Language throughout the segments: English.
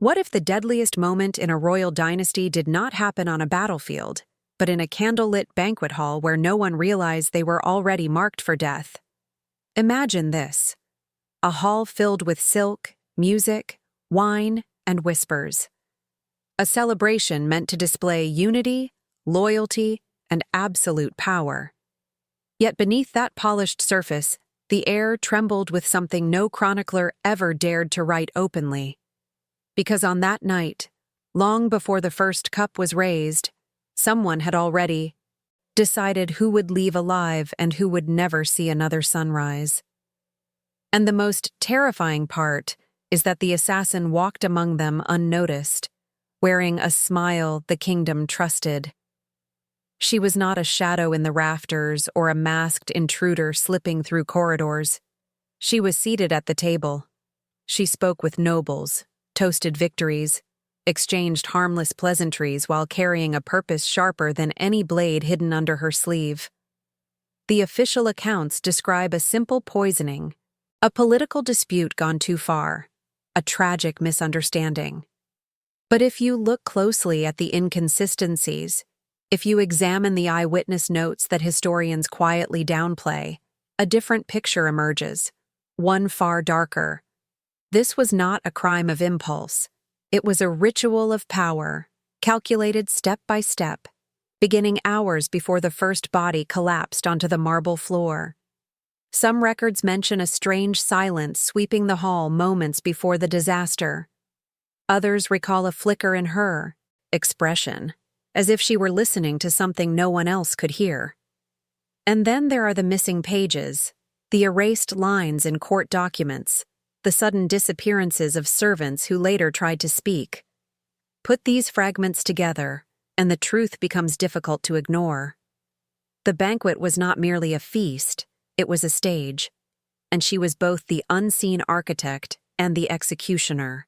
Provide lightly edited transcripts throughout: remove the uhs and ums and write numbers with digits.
What if the deadliest moment in a royal dynasty did not happen on a battlefield, but in a candlelit banquet hall where no one realized they were already marked for death? Imagine this: a hall filled with silk, music, wine, and whispers. A celebration meant to display unity, loyalty, and absolute power. Yet beneath that polished surface, the air trembled with something no chronicler ever dared to write openly. Because on that night, long before the first cup was raised, someone had already decided who would leave alive and who would never see another sunrise. And the most terrifying part is that the assassin walked among them unnoticed, wearing a smile the kingdom trusted. She was not a shadow in the rafters or a masked intruder slipping through corridors. She was seated at the table. She spoke with nobles, toasted victories, exchanged harmless pleasantries while carrying a purpose sharper than any blade hidden under her sleeve. The official accounts describe a simple poisoning, a political dispute gone too far, a tragic misunderstanding. But if you look closely at the inconsistencies, if you examine the eyewitness notes that historians quietly downplay, a different picture emerges, one far darker. This was not a crime of impulse. It was a ritual of power, calculated step by step, beginning hours before the first body collapsed onto the marble floor. Some records mention a strange silence sweeping the hall moments before the disaster. Others recall a flicker in her expression, as if she were listening to something no one else could hear. And then there are the missing pages, the erased lines in court documents, the sudden disappearances of servants who later tried to speak. Put these fragments together, and the truth becomes difficult to ignore. The banquet was not merely a feast, it was a stage, and she was both the unseen architect and the executioner,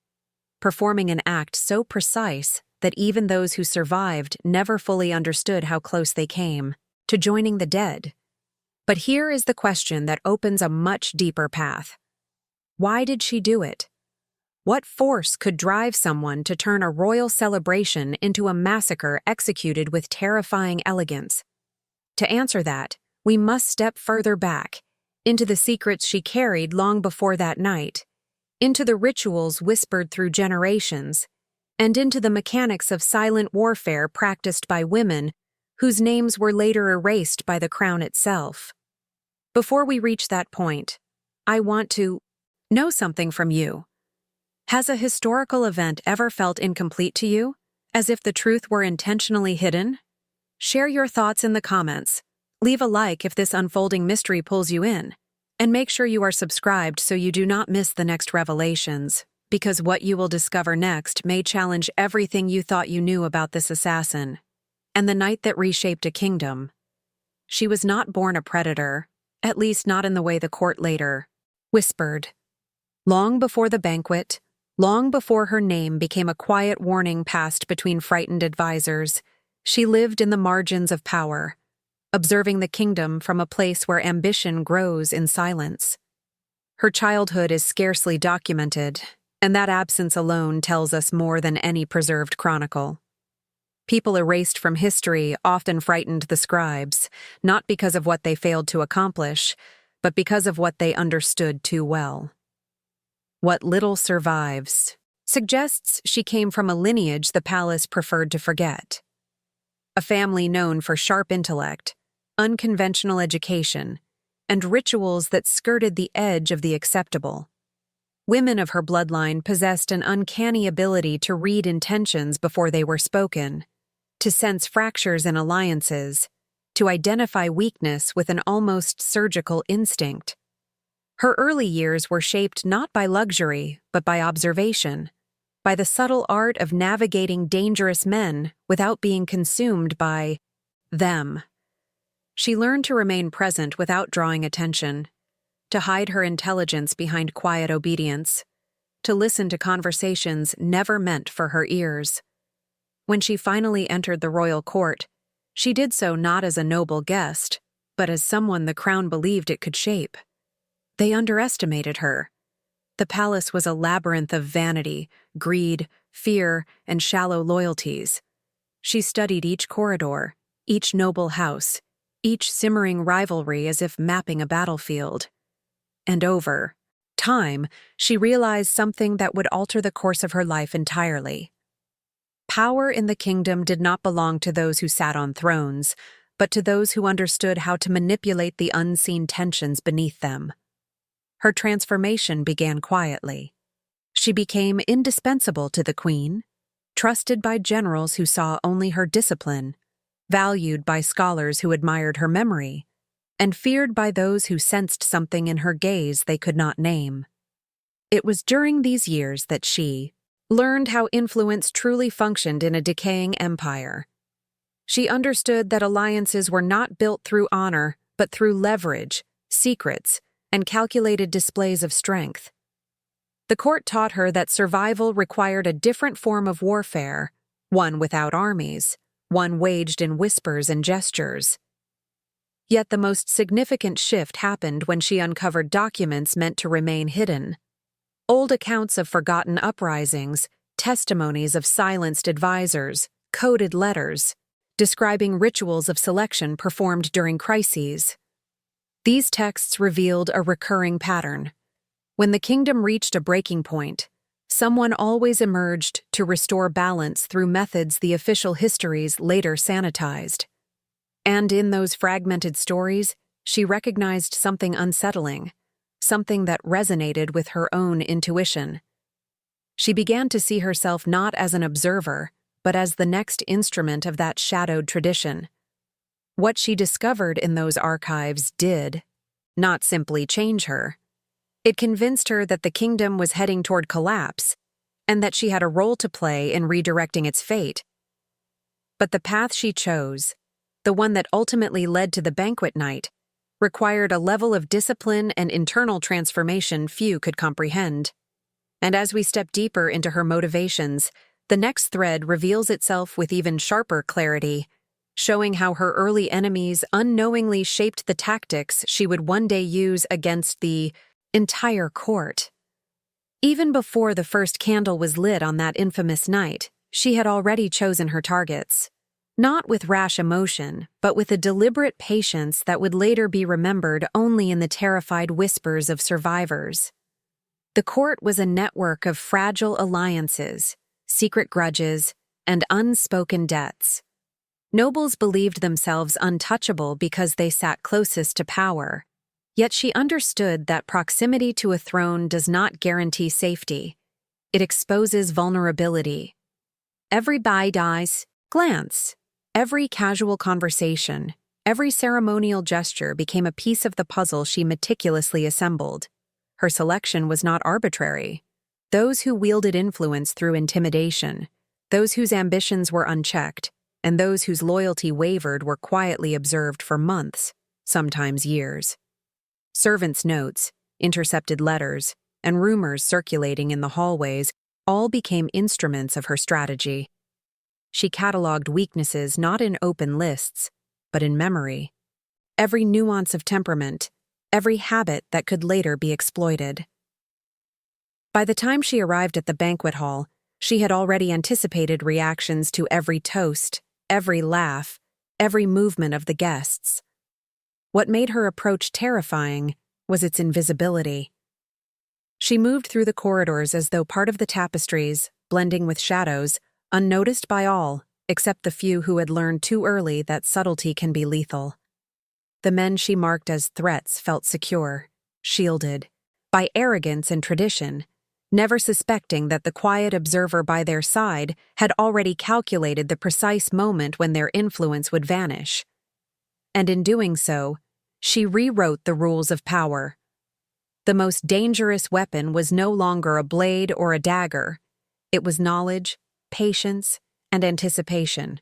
performing an act so precise that even those who survived never fully understood how close they came to joining the dead. But here is the question that opens a much deeper path. Why did she do it? What force could drive someone to turn a royal celebration into a massacre executed with terrifying elegance? To answer that, we must step further back, into the secrets she carried long before that night, into the rituals whispered through generations, and into the mechanics of silent warfare practiced by women whose names were later erased by the crown itself. Before we reach that point, I want to know something from you. Has a historical event ever felt incomplete to you, as if the truth were intentionally hidden? Share your thoughts in the comments. Leave a like if this unfolding mystery pulls you in, and make sure you are subscribed so you do not miss the next revelations, because what you will discover next may challenge everything you thought you knew about this assassin. And the night that reshaped a kingdom. She was not born a predator, at least not in the way the court later whispered. Long before the banquet, long before her name became a quiet warning passed between frightened advisors, she lived in the margins of power, observing the kingdom from a place where ambition grows in silence. Her childhood is scarcely documented, and that absence alone tells us more than any preserved chronicle. People erased from history often frightened the scribes, not because of what they failed to accomplish, but because of what they understood too well. What little survives suggests she came from a lineage the palace preferred to forget. A family known for sharp intellect, unconventional education, and rituals that skirted the edge of the acceptable. Women of her bloodline possessed an uncanny ability to read intentions before they were spoken, to sense fractures in alliances, to identify weakness with an almost surgical instinct. Her early years were shaped not by luxury, but by observation, by the subtle art of navigating dangerous men without being consumed by them. She learned to remain present without drawing attention, to hide her intelligence behind quiet obedience, to listen to conversations never meant for her ears. When she finally entered the royal court, she did so not as a noble guest, but as someone the crown believed it could shape. They underestimated her. The palace was a labyrinth of vanity, greed, fear, and shallow loyalties. She studied each corridor, each noble house, each simmering rivalry as if mapping a battlefield. And over time, she realized something that would alter the course of her life entirely. Power in the kingdom did not belong to those who sat on thrones, but to those who understood how to manipulate the unseen tensions beneath them. Her transformation began quietly. She became indispensable to the queen, trusted by generals who saw only her discipline, valued by scholars who admired her memory, and feared by those who sensed something in her gaze they could not name. It was during these years that she learned how influence truly functioned in a decaying empire. She understood that alliances were not built through honor, but through leverage, secrets, and calculated displays of strength. The court taught her that survival required a different form of warfare, one without armies, one waged in whispers and gestures. Yet the most significant shift happened when she uncovered documents meant to remain hidden. Old accounts of forgotten uprisings, testimonies of silenced advisors, coded letters, describing rituals of selection performed during crises. These texts revealed a recurring pattern. When the kingdom reached a breaking point, someone always emerged to restore balance through methods the official histories later sanitized. And in those fragmented stories, she recognized something unsettling, something that resonated with her own intuition. She began to see herself not as an observer, but as the next instrument of that shadowed tradition. What she discovered in those archives did not simply change her. It convinced her that the kingdom was heading toward collapse, and that she had a role to play in redirecting its fate. But the path she chose, the one that ultimately led to the banquet night, required a level of discipline and internal transformation few could comprehend. And as we step deeper into her motivations, the next thread reveals itself with even sharper clarity, showing how her early enemies unknowingly shaped the tactics she would one day use against the entire court. Even before the first candle was lit on that infamous night, she had already chosen her targets. Not with rash emotion, but with a deliberate patience that would later be remembered only in the terrified whispers of survivors. The court was a network of fragile alliances, secret grudges, and unspoken debts. Nobles believed themselves untouchable because they sat closest to power, yet she understood that proximity to a throne does not guarantee safety. It exposes vulnerability. Every side eyes, glance, every casual conversation, every ceremonial gesture became a piece of the puzzle she meticulously assembled. Her selection was not arbitrary. Those who wielded influence through intimidation, those whose ambitions were unchecked, and those whose loyalty wavered were quietly observed for months, sometimes years. Servants' notes, intercepted letters, and rumors circulating in the hallways all became instruments of her strategy. She cataloged weaknesses not in open lists, but in memory. Every nuance of temperament, every habit that could later be exploited. By the time she arrived at the banquet hall, she had already anticipated reactions to every toast, every laugh, every movement of the guests. What made her approach terrifying was its invisibility. She moved through the corridors as though part of the tapestries, blending with shadows, unnoticed by all, except the few who had learned too early that subtlety can be lethal. The men she marked as threats felt secure, shielded, by arrogance and tradition, never suspecting that the quiet observer by their side had already calculated the precise moment when their influence would vanish. And in doing so, she rewrote the rules of power. The most dangerous weapon was no longer a blade or a dagger. It was knowledge, patience, and anticipation.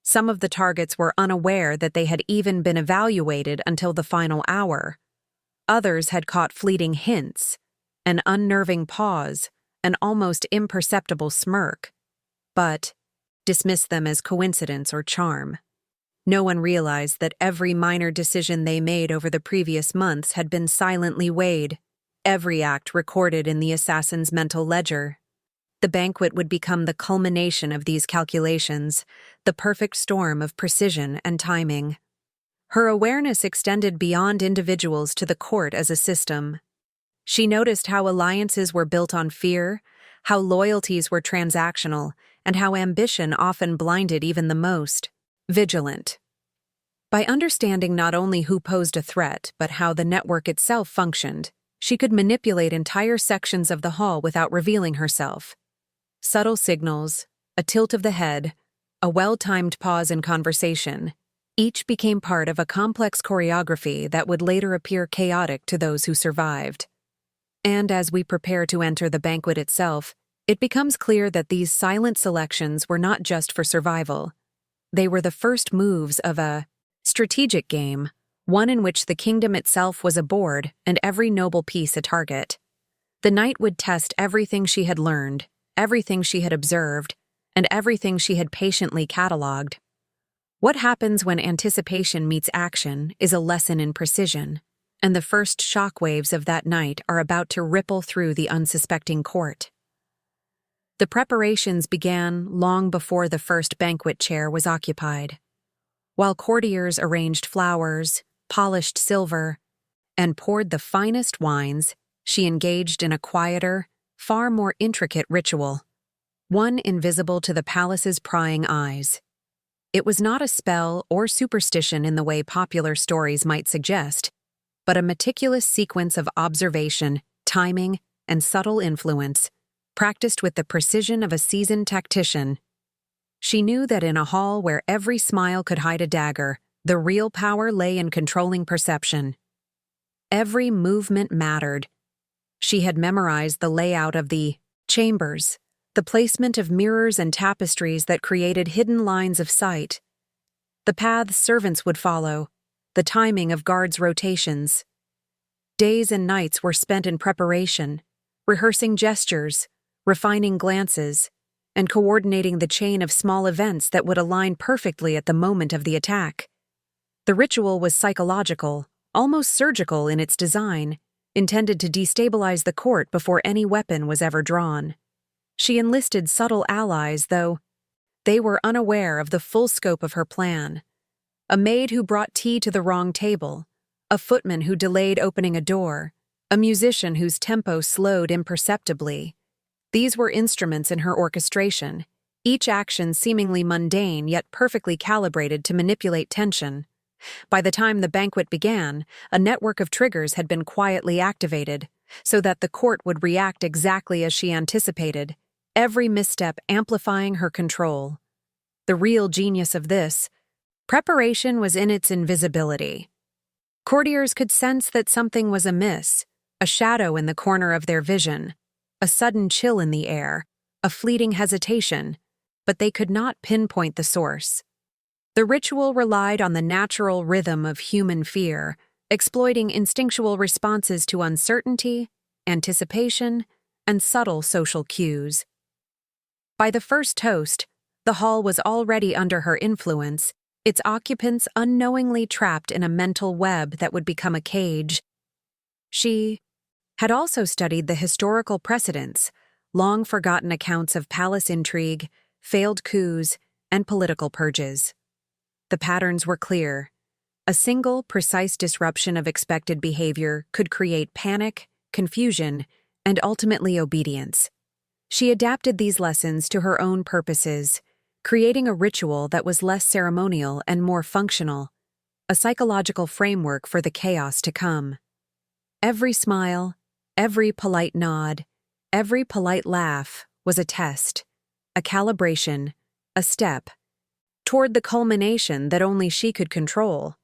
Some of the targets were unaware that they had even been evaluated until the final hour. Others had caught fleeting hints, an unnerving pause, an almost imperceptible smirk, but dismissed them as coincidence or charm. No one realized that every minor decision they made over the previous months had been silently weighed, every act recorded in the assassin's mental ledger. The banquet would become the culmination of these calculations, the perfect storm of precision and timing. Her awareness extended beyond individuals to the court as a system. She noticed how alliances were built on fear, how loyalties were transactional, and how ambition often blinded even the most vigilant. By understanding not only who posed a threat, but how the network itself functioned, she could manipulate entire sections of the hall without revealing herself. Subtle signals, a tilt of the head, a well-timed pause in conversation, each became part of a complex choreography that would later appear chaotic to those who survived. And as we prepare to enter the banquet itself, it becomes clear that these silent selections were not just for survival. They were the first moves of a strategic game, one in which the kingdom itself was a board and every noble piece a target. The night would test everything she had learned, everything she had observed, and everything she had patiently catalogued. What happens when anticipation meets action is a lesson in precision, and the first shockwaves of that night are about to ripple through the unsuspecting court. The preparations began long before the first banquet chair was occupied. While courtiers arranged flowers, polished silver, and poured the finest wines, she engaged in a quieter, far more intricate ritual, one invisible to the palace's prying eyes. It was not a spell or superstition in the way popular stories might suggest, but a meticulous sequence of observation, timing, and subtle influence, practiced with the precision of a seasoned tactician. She knew that in a hall where every smile could hide a dagger, the real power lay in controlling perception. Every movement mattered. She had memorized the layout of the chambers, the placement of mirrors and tapestries that created hidden lines of sight, the paths servants would follow, the timing of guards' rotations. Days and nights were spent in preparation, rehearsing gestures, refining glances, and coordinating the chain of small events that would align perfectly at the moment of the attack. The ritual was psychological, almost surgical in its design, intended to destabilize the court before any weapon was ever drawn. She enlisted subtle allies, though they were unaware of the full scope of her plan. A maid who brought tea to the wrong table, a footman who delayed opening a door, a musician whose tempo slowed imperceptibly. These were instruments in her orchestration, each action seemingly mundane yet perfectly calibrated to manipulate tension. By the time the banquet began, a network of triggers had been quietly activated, so that the court would react exactly as she anticipated, every misstep amplifying her control. The real genius of this preparation was in its invisibility. Courtiers could sense that something was amiss, a shadow in the corner of their vision, a sudden chill in the air, a fleeting hesitation, but they could not pinpoint the source. The ritual relied on the natural rhythm of human fear, exploiting instinctual responses to uncertainty, anticipation, and subtle social cues. By the first toast, the hall was already under her influence, its occupants unknowingly trapped in a mental web that would become a cage. She had also studied the historical precedents, long-forgotten accounts of palace intrigue, failed coups, and political purges. The patterns were clear. A single, precise disruption of expected behavior could create panic, confusion, and ultimately obedience. She adapted these lessons to her own purposes, creating a ritual that was less ceremonial and more functional, a psychological framework for the chaos to come. Every smile, every polite nod, every polite laugh was a test, a calibration, a step, toward the culmination that only she could control.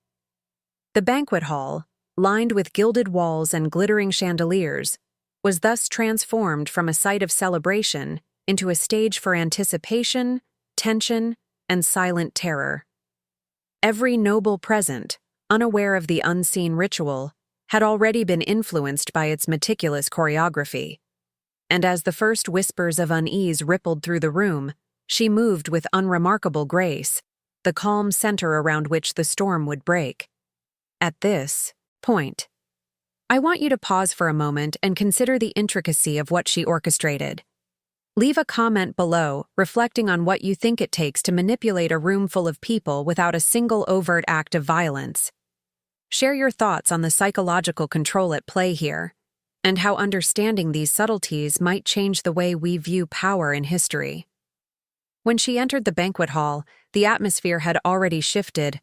The banquet hall, lined with gilded walls and glittering chandeliers, was thus transformed from a site of celebration into a stage for anticipation, tension, and silent terror. Every noble present, unaware of the unseen ritual, had already been influenced by its meticulous choreography. And as the first whispers of unease rippled through the room, she moved with unremarkable grace, the calm center around which the storm would break. At this point, I want you to pause for a moment and consider the intricacy of what she orchestrated. Leave a comment below, reflecting on what you think it takes to manipulate a room full of people without a single overt act of violence. Share your thoughts on the psychological control at play here, and how understanding these subtleties might change the way we view power in history. When she entered the banquet hall, the atmosphere had already shifted,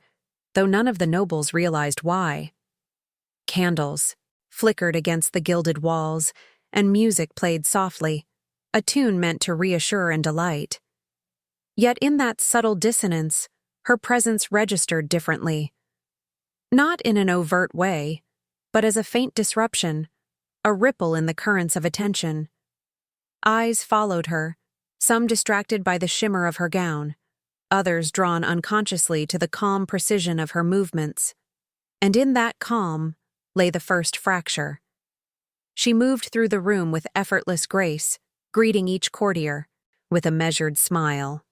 though none of the nobles realized why. Candles flickered against the gilded walls, and music played softly, a tune meant to reassure and delight. Yet in that subtle dissonance, her presence registered differently. Not in an overt way, but as a faint disruption, a ripple in the currents of attention. Eyes followed her, some distracted by the shimmer of her gown, others drawn unconsciously to the calm precision of her movements. And in that calm lay the first fracture. She moved through the room with effortless grace, greeting each courtier with a measured smile.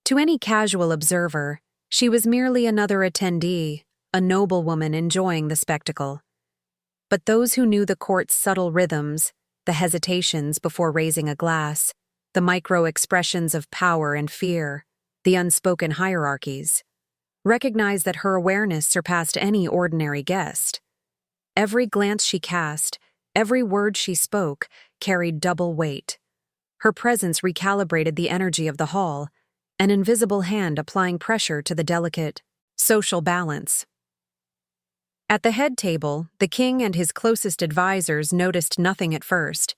To any casual observer, she was merely another attendee, a noblewoman enjoying the spectacle. But those who knew the court's subtle rhythms, the hesitations before raising a glass, the micro-expressions of power and fear, the unspoken hierarchies, recognized that her awareness surpassed any ordinary guest. Every glance she cast, every word she spoke, carried double weight. Her presence recalibrated the energy of the hall, an invisible hand applying pressure to the delicate social balance. At the head table, the king and his closest advisors noticed nothing at first.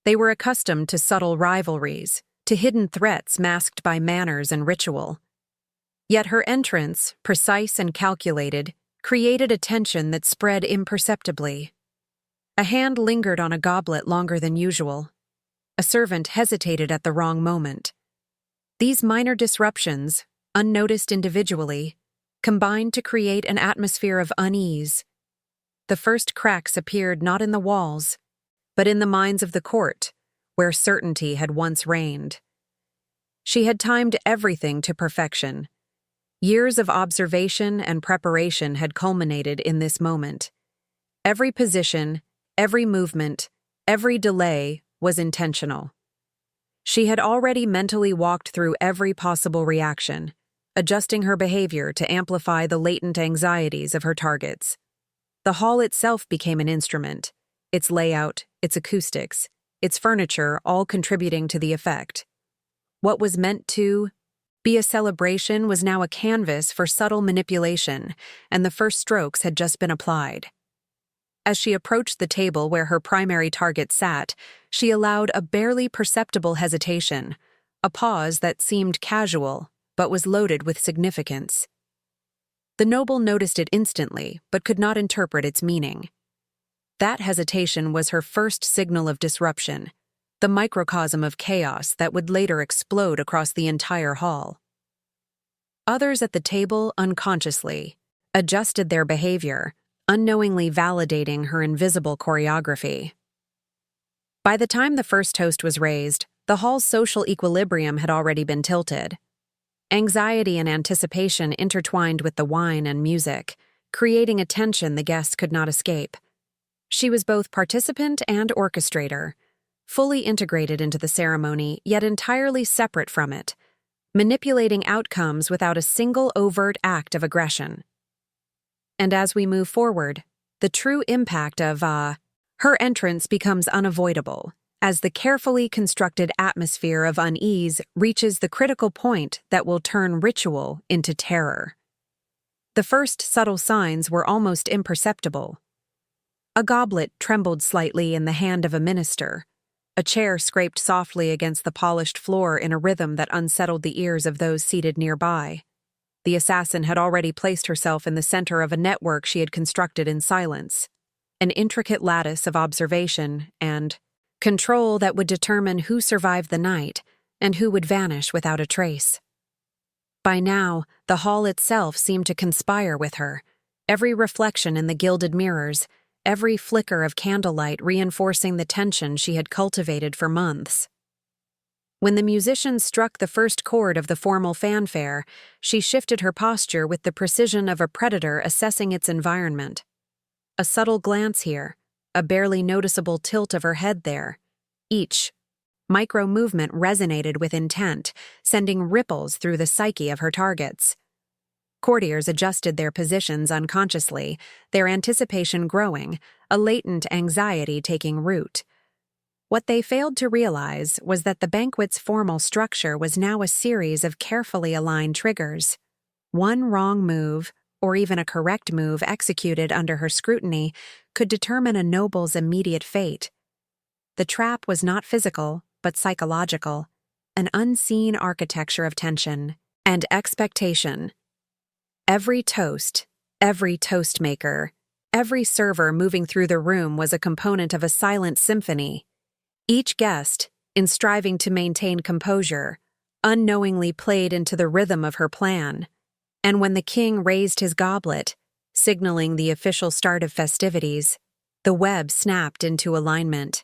They were accustomed to subtle rivalries, to hidden threats masked by manners and ritual. Yet her entrance, precise and calculated, created a tension that spread imperceptibly. A hand lingered on a goblet longer than usual. A servant hesitated at the wrong moment. These minor disruptions, unnoticed individually, combined to create an atmosphere of unease. The first cracks appeared not in the walls, but in the minds of the court, where certainty had once reigned. She had timed everything to perfection. Years of observation and preparation had culminated in this moment. Every position, every movement, every delay was intentional. She had already mentally walked through every possible reaction, adjusting her behavior to amplify the latent anxieties of her targets. The hall itself became an instrument, its layout, its acoustics, its furniture all contributing to the effect. What was meant to be a celebration was now a canvas for subtle manipulation, and the first strokes had just been applied. As she approached the table where her primary target sat, she allowed a barely perceptible hesitation, a pause that seemed casual but was loaded with significance. The noble noticed it instantly but could not interpret its meaning. That hesitation was her first signal of disruption, the microcosm of chaos that would later explode across the entire hall. Others at the table unconsciously adjusted their behavior, unknowingly validating her invisible choreography. By the time the first toast was raised, the hall's social equilibrium had already been tilted. Anxiety and anticipation intertwined with the wine and music, creating a tension the guests could not escape. She was both participant and orchestrator, fully integrated into the ceremony, yet entirely separate from it, manipulating outcomes without a single overt act of aggression. And as we move forward, the true impact of her entrance becomes unavoidable, as the carefully constructed atmosphere of unease reaches the critical point that will turn ritual into terror. The first subtle signs were almost imperceptible. A goblet trembled slightly in the hand of a minister. A chair scraped softly against the polished floor in a rhythm that unsettled the ears of those seated nearby. The assassin had already placed herself in the center of a network she had constructed in silence, an intricate lattice of observation and control that would determine who survived the night and who would vanish without a trace. By now, the hall itself seemed to conspire with her, every reflection in the gilded mirrors, every flicker of candlelight reinforcing the tension she had cultivated for months. When the musicians struck the first chord of the formal fanfare, she shifted her posture with the precision of a predator assessing its environment. A subtle glance here, a barely noticeable tilt of her head there, each Micro-movement resonated with intent, sending ripples through the psyche of her targets. Courtiers adjusted their positions unconsciously, their anticipation growing, a latent anxiety taking root. What they failed to realize was that the banquet's formal structure was now a series of carefully aligned triggers. One wrong move, or even a correct move executed under her scrutiny, could determine a noble's immediate fate. The trap was not physical, but psychological, an unseen architecture of tension and expectation. Every toast, every toast maker, every server moving through the room was a component of a silent symphony. Each guest, in striving to maintain composure, unknowingly played into the rhythm of her plan. And when the king raised his goblet, signaling the official start of festivities, the web snapped into alignment.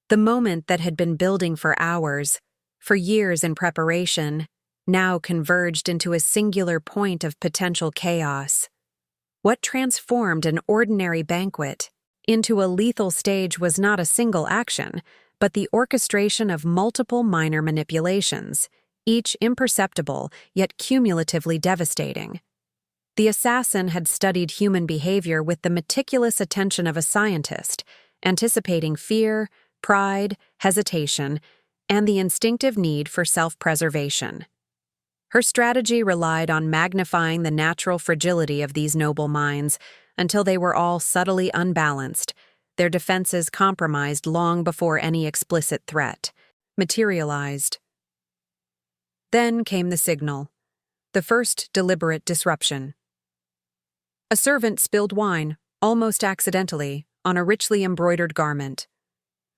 The moment that had been building for hours, for years in preparation, now converged into a singular point of potential chaos. What transformed an ordinary banquet into a lethal stage was not a single action, but the orchestration of multiple minor manipulations, each imperceptible yet cumulatively devastating. The assassin had studied human behavior with the meticulous attention of a scientist, anticipating fear, pride, hesitation, and the instinctive need for self-preservation. Her strategy relied on magnifying the natural fragility of these noble minds until they were all subtly unbalanced, their defenses compromised long before any explicit threat materialized. Then came the signal, the first deliberate disruption. A servant spilled wine, almost accidentally, on a richly embroidered garment.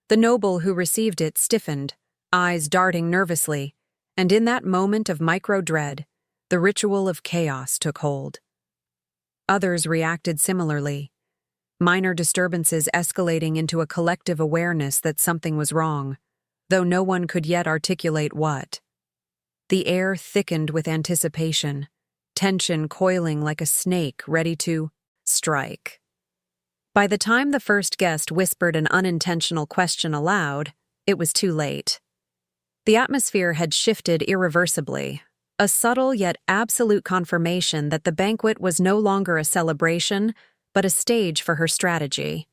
The noble who received it stiffened, eyes darting nervously, and in that moment of micro-dread, the ritual of chaos took hold. Others reacted similarly, minor disturbances escalating into a collective awareness that something was wrong, though no one could yet articulate what. The air thickened with anticipation, tension coiling like a snake ready to strike. By the time the first guest whispered an unintentional question aloud, it was too late. The atmosphere had shifted irreversibly, a subtle yet absolute confirmation that the banquet was no longer a celebration, but a stage for her strategy.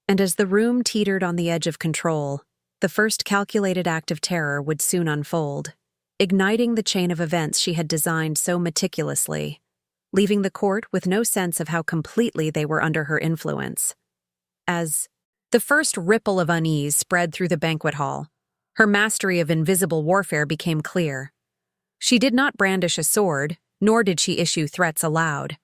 And as the room teetered on the edge of control, the first calculated act of terror would soon unfold, igniting the chain of events she had designed so meticulously, leaving the court with no sense of how completely they were under her influence. As the first ripple of unease spread through the banquet hall, her mastery of invisible warfare became clear. She did not brandish a sword, nor did she issue threats aloud.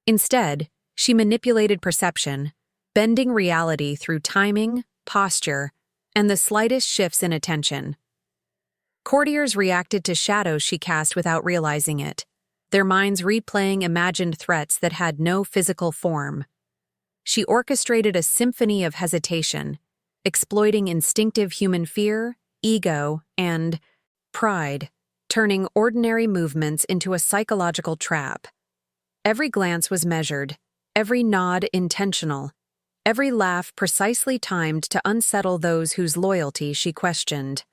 Instead, she manipulated perception, bending reality through timing, posture, and the slightest shifts in attention. Courtiers reacted to shadows she cast without realizing it, their minds replaying imagined threats that had no physical form. She orchestrated a symphony of hesitation, exploiting instinctive human fear, ego, and pride, turning ordinary movements into a psychological trap. Every glance was measured, every nod intentional, every laugh precisely timed to unsettle those whose loyalty she questioned.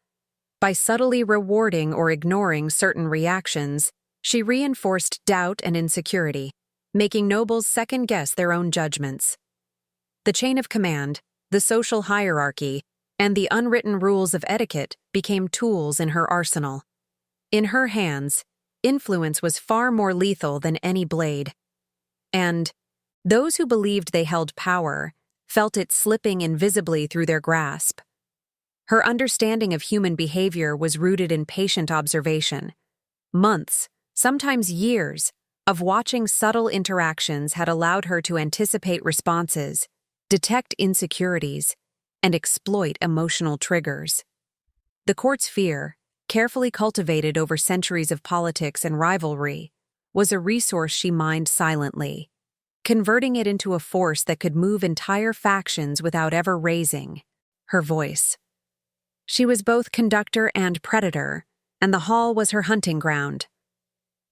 By subtly rewarding or ignoring certain reactions, she reinforced doubt and insecurity, making nobles second-guess their own judgments. The chain of command, the social hierarchy, and the unwritten rules of etiquette became tools in her arsenal. In her hands, influence was far more lethal than any blade. And those who believed they held power felt it slipping invisibly through their grasp. Her understanding of human behavior was rooted in patient observation. Months, sometimes years, of watching subtle interactions had allowed her to anticipate responses, detect insecurities, and exploit emotional triggers. The court's fear, carefully cultivated over centuries of politics and rivalry, was a resource she mined silently, converting it into a force that could move entire factions without ever raising her voice. She was both conductor and predator, and the hall was her hunting ground.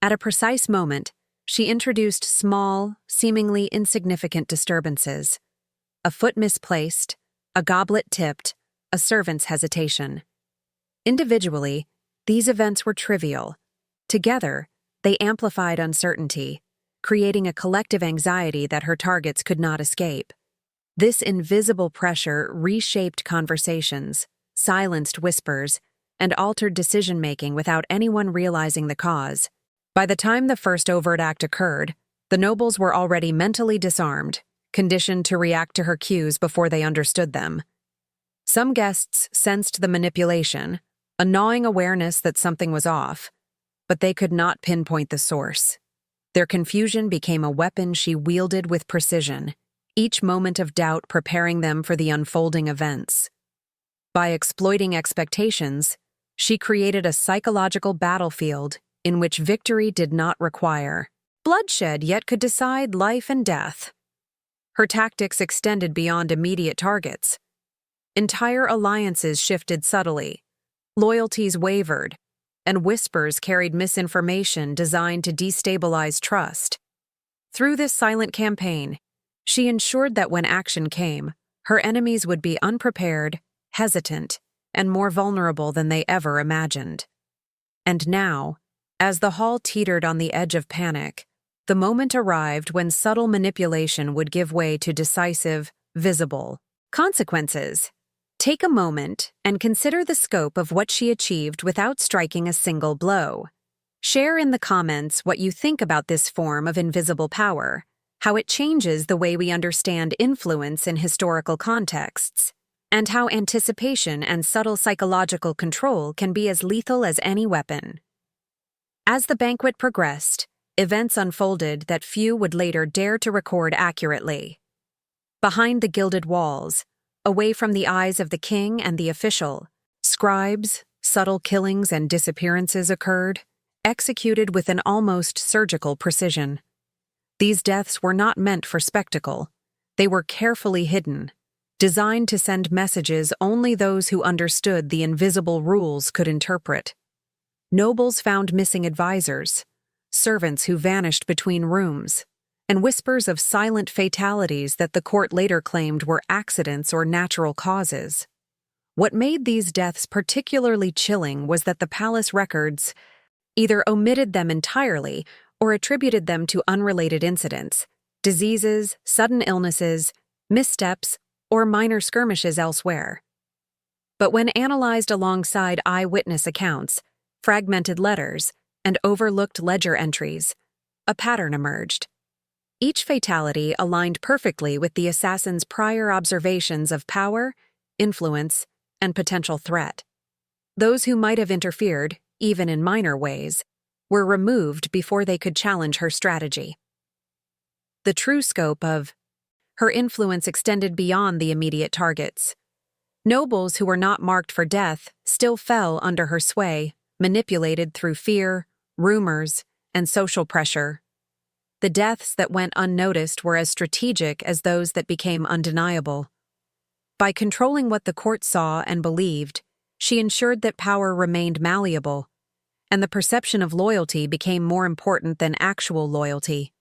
At a precise moment, she introduced small, seemingly insignificant disturbances. A foot misplaced, a goblet tipped, a servant's hesitation. Individually, these events were trivial. Together, they amplified uncertainty, creating a collective anxiety that her targets could not escape. This invisible pressure reshaped conversations, silenced whispers, and altered decision-making without anyone realizing the cause. By the time the first overt act occurred, the nobles were already mentally disarmed, conditioned to react to her cues before they understood them. Some guests sensed the manipulation, a gnawing awareness that something was off, but they could not pinpoint the source. Their confusion became a weapon she wielded with precision, each moment of doubt preparing them for the unfolding events. By exploiting expectations, she created a psychological battlefield in which victory did not require bloodshed yet could decide life and death. Her tactics extended beyond immediate targets. Entire alliances shifted subtly, loyalties wavered, and whispers carried misinformation designed to destabilize trust. Through this silent campaign, she ensured that when action came, her enemies would be unprepared, hesitant, and more vulnerable than they ever imagined. And now, as the hall teetered on the edge of panic, the moment arrived when subtle manipulation would give way to decisive, visible consequences. Take a moment and consider the scope of what she achieved without striking a single blow. Share in the comments what you think about this form of invisible power, how it changes the way we understand influence in historical contexts, and how anticipation and subtle psychological control can be as lethal as any weapon. As the banquet progressed, events unfolded that few would later dare to record accurately. Behind the gilded walls, away from the eyes of the king and the official, scribes, subtle killings and disappearances occurred, executed with an almost surgical precision. These deaths were not meant for spectacle. They were carefully hidden, designed to send messages only those who understood the invisible rules could interpret. Nobles found missing advisors, servants who vanished between rooms, and whispers of silent fatalities that the court later claimed were accidents or natural causes. What made these deaths particularly chilling was that the palace records either omitted them entirely or attributed them to unrelated incidents, diseases, sudden illnesses, missteps, or minor skirmishes elsewhere. But when analyzed alongside eyewitness accounts, fragmented letters, and overlooked ledger entries, a pattern emerged. Each fatality aligned perfectly with the assassin's prior observations of power, influence, and potential threat. Those who might have interfered, even in minor ways, were removed before they could challenge her strategy. The true scope of her influence extended beyond the immediate targets. Nobles who were not marked for death still fell under her sway, manipulated through fear, rumors, and social pressure. The deaths that went unnoticed were as strategic as those that became undeniable. By controlling what the court saw and believed, she ensured that power remained malleable, and the perception of loyalty became more important than actual loyalty.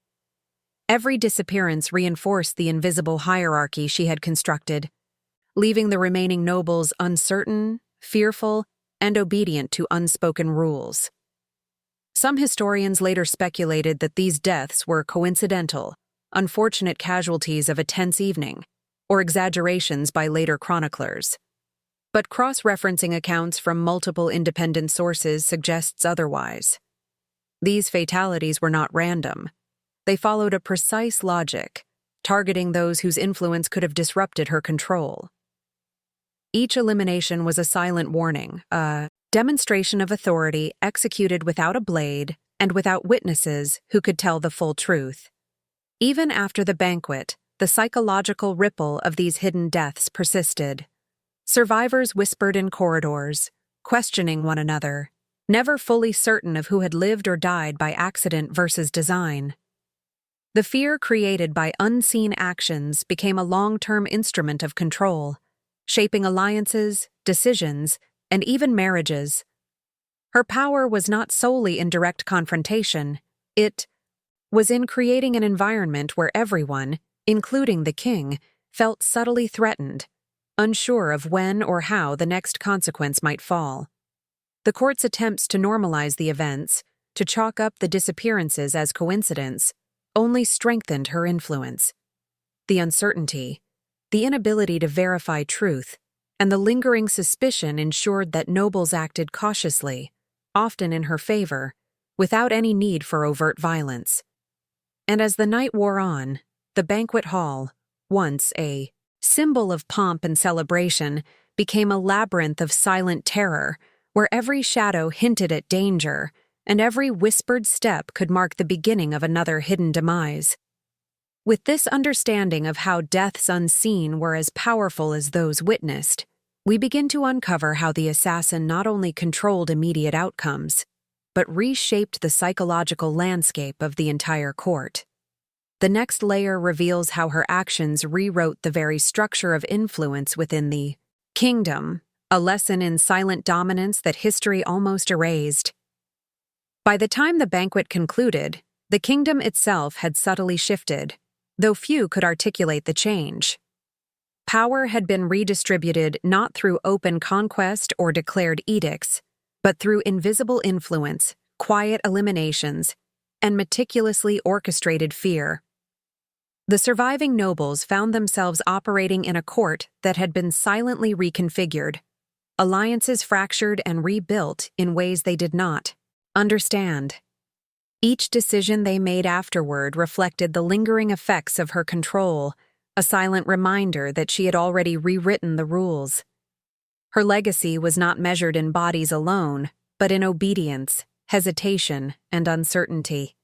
Every disappearance reinforced the invisible hierarchy she had constructed, leaving the remaining nobles uncertain, fearful, and obedient to unspoken rules. Some historians later speculated that these deaths were coincidental, unfortunate casualties of a tense evening, or exaggerations by later chroniclers. But cross-referencing accounts from multiple independent sources suggests otherwise. These fatalities were not random. They followed a precise logic, targeting those whose influence could have disrupted her control. Each elimination was a silent warning, a demonstration of authority executed without a blade and without witnesses who could tell the full truth. Even after the banquet, the psychological ripple of these hidden deaths persisted. Survivors whispered in corridors, questioning one another, never fully certain of who had lived or died by accident versus design. The fear created by unseen actions became a long-term instrument of control, shaping alliances, decisions, and even marriages. Her power was not solely in direct confrontation. It was in creating an environment where everyone, including the king, felt subtly threatened, unsure of when or how the next consequence might fall. The court's attempts to normalize the events, to chalk up the disappearances as coincidence, only strengthened her influence. The uncertainty, the inability to verify truth, and the lingering suspicion ensured that nobles acted cautiously, often in her favor, without any need for overt violence. And as the night wore on, the banquet hall, once a symbol of pomp and celebration, became a labyrinth of silent terror, where every shadow hinted at danger, and every whispered step could mark the beginning of another hidden demise. With this understanding of how deaths unseen were as powerful as those witnessed, we begin to uncover how the assassin not only controlled immediate outcomes, but reshaped the psychological landscape of the entire court. The next layer reveals how her actions rewrote the very structure of influence within the kingdom, a lesson in silent dominance that history almost erased. By the time the banquet concluded, the kingdom itself had subtly shifted, though few could articulate the change. Power had been redistributed not through open conquest or declared edicts, but through invisible influence, quiet eliminations, and meticulously orchestrated fear. The surviving nobles found themselves operating in a court that had been silently reconfigured, alliances fractured and rebuilt in ways they did not understand. Each decision they made afterward reflected the lingering effects of her control, a silent reminder that she had already rewritten the rules. Her legacy was not measured in bodies alone, but in obedience, hesitation, and uncertainty.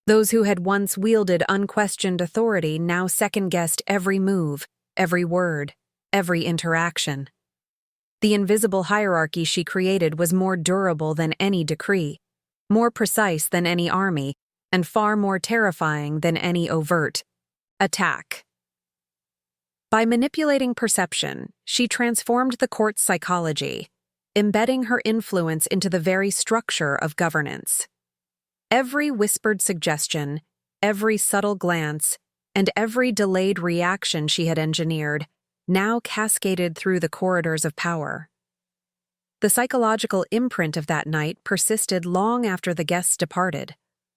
Those who had once wielded unquestioned authority now second-guessed every move, every word, every interaction. The invisible hierarchy she created was more durable than any decree, more precise than any army, and far more terrifying than any overt attack. By manipulating perception, she transformed the court's psychology, embedding her influence into the very structure of governance. Every whispered suggestion, every subtle glance, and every delayed reaction she had engineered now cascaded through the corridors of power. The psychological imprint of that night persisted long after the guests departed,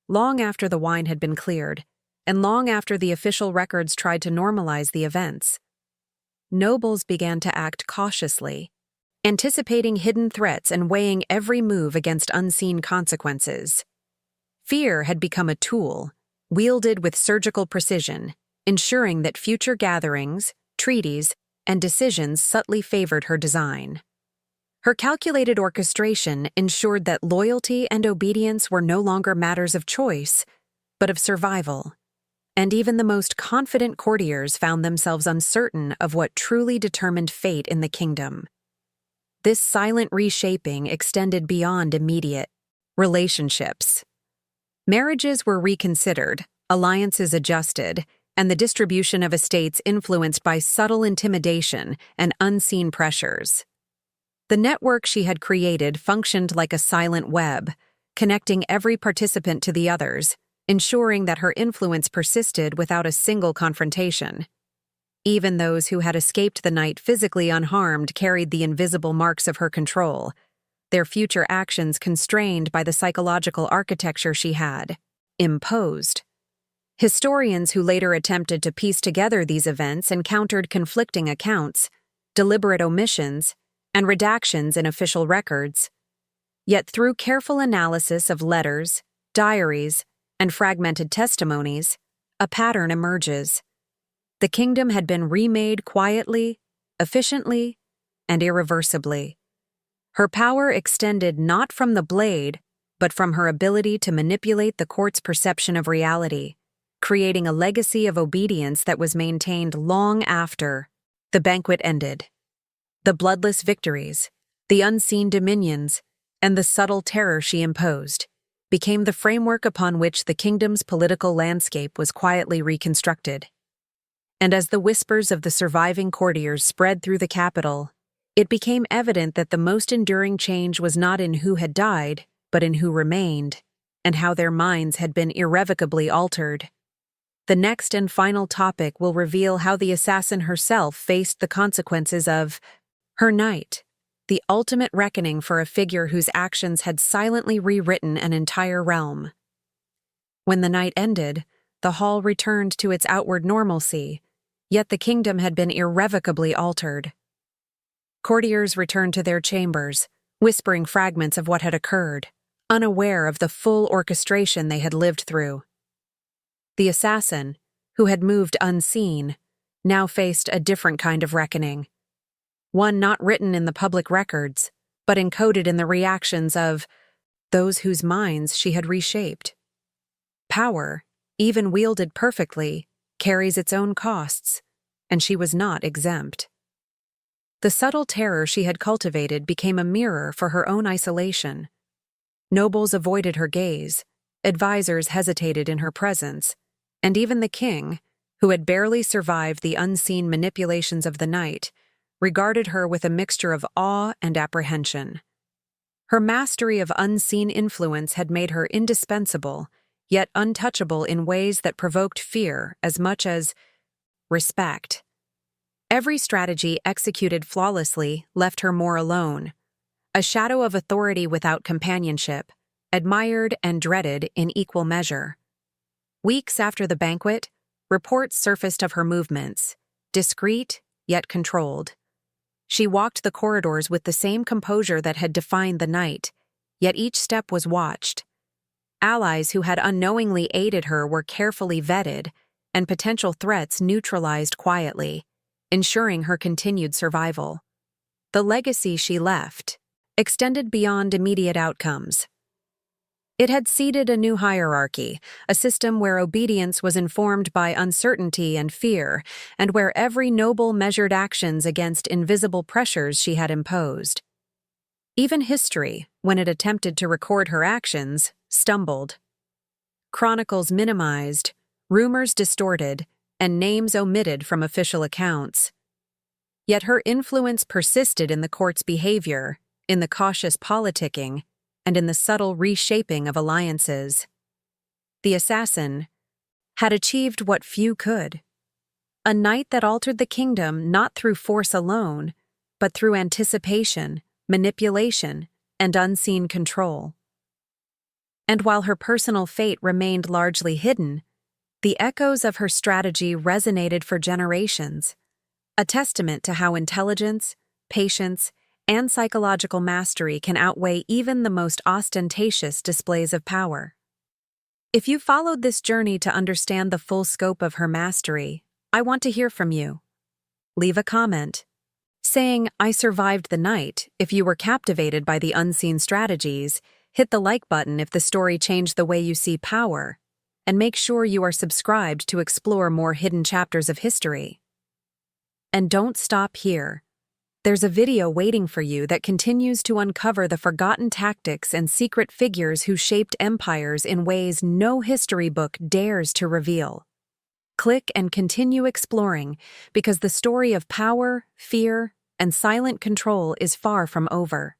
long after the wine had been cleared, and long after the official records tried to normalize the events. Nobles began to act cautiously, anticipating hidden threats and weighing every move against unseen consequences. Fear had become a tool, wielded with surgical precision, ensuring that future gatherings, treaties, and decisions subtly favored her design. Her calculated orchestration ensured that loyalty and obedience were no longer matters of choice, but of survival, and even the most confident courtiers found themselves uncertain of what truly determined fate in the kingdom. This silent reshaping extended beyond immediate relationships. Marriages were reconsidered, alliances adjusted, and the distribution of estates influenced by subtle intimidation and unseen pressures. The network she had created functioned like a silent web, connecting every participant to the others, ensuring that her influence persisted without a single confrontation. Even those who had escaped the night physically unharmed carried the invisible marks of her control, their future actions constrained by the psychological architecture she had imposed. Historians who later attempted to piece together these events encountered conflicting accounts, deliberate omissions, and redactions in official records. Yet through careful analysis of letters, diaries, and fragmented testimonies, a pattern emerges. The kingdom had been remade quietly, efficiently, and irreversibly. Her power extended not from the blade, but from her ability to manipulate the court's perception of reality, creating a legacy of obedience that was maintained long after the banquet ended. The bloodless victories, the unseen dominions, and the subtle terror she imposed became the framework upon which the kingdom's political landscape was quietly reconstructed. And as the whispers of the surviving courtiers spread through the capital, it became evident that the most enduring change was not in who had died, but in who remained, and how their minds had been irrevocably altered. The next and final topic will reveal how the assassin herself faced the consequences of her night, the ultimate reckoning for a figure whose actions had silently rewritten an entire realm. When the night ended, the hall returned to its outward normalcy, yet the kingdom had been irrevocably altered. Courtiers returned to their chambers, whispering fragments of what had occurred, unaware of the full orchestration they had lived through. The assassin, who had moved unseen, now faced a different kind of reckoning. One not written in the public records, but encoded in the reactions of those whose minds she had reshaped. Power, even wielded perfectly, carries its own costs, and she was not exempt. The subtle terror she had cultivated became a mirror for her own isolation. Nobles avoided her gaze, advisors hesitated in her presence, and even the king, who had barely survived the unseen manipulations of the night, regarded her with a mixture of awe and apprehension. Her mastery of unseen influence had made her indispensable, yet untouchable in ways that provoked fear as much as respect. Every strategy executed flawlessly left her more alone, a shadow of authority without companionship, admired and dreaded in equal measure. Weeks after the banquet, reports surfaced of her movements, discreet yet controlled. She walked the corridors with the same composure that had defined the night, yet each step was watched. Allies who had unknowingly aided her were carefully vetted, and potential threats neutralized quietly, ensuring her continued survival. The legacy she left extended beyond immediate outcomes. It had seeded a new hierarchy, a system where obedience was informed by uncertainty and fear, and where every noble measured actions against invisible pressures she had imposed. Even history, when it attempted to record her actions, stumbled. Chronicles minimized, rumors distorted, and names omitted from official accounts. Yet her influence persisted in the court's behavior, in the cautious politicking, and in the subtle reshaping of alliances. The assassin had achieved what few could. A night that altered the kingdom not through force alone, but through anticipation, manipulation, and unseen control. And while her personal fate remained largely hidden, the echoes of her strategy resonated for generations, a testament to how intelligence, patience, and psychological mastery can outweigh even the most ostentatious displays of power. If you followed this journey to understand the full scope of her mastery, I want to hear from you. Leave a comment saying, "I survived the night." If you were captivated by the unseen strategies, hit the like button if the story changed the way you see power, and make sure you are subscribed to explore more hidden chapters of history. And don't stop here. There's a video waiting for you that continues to uncover the forgotten tactics and secret figures who shaped empires in ways no history book dares to reveal. Click and continue exploring, because the story of power, fear, and silent control is far from over.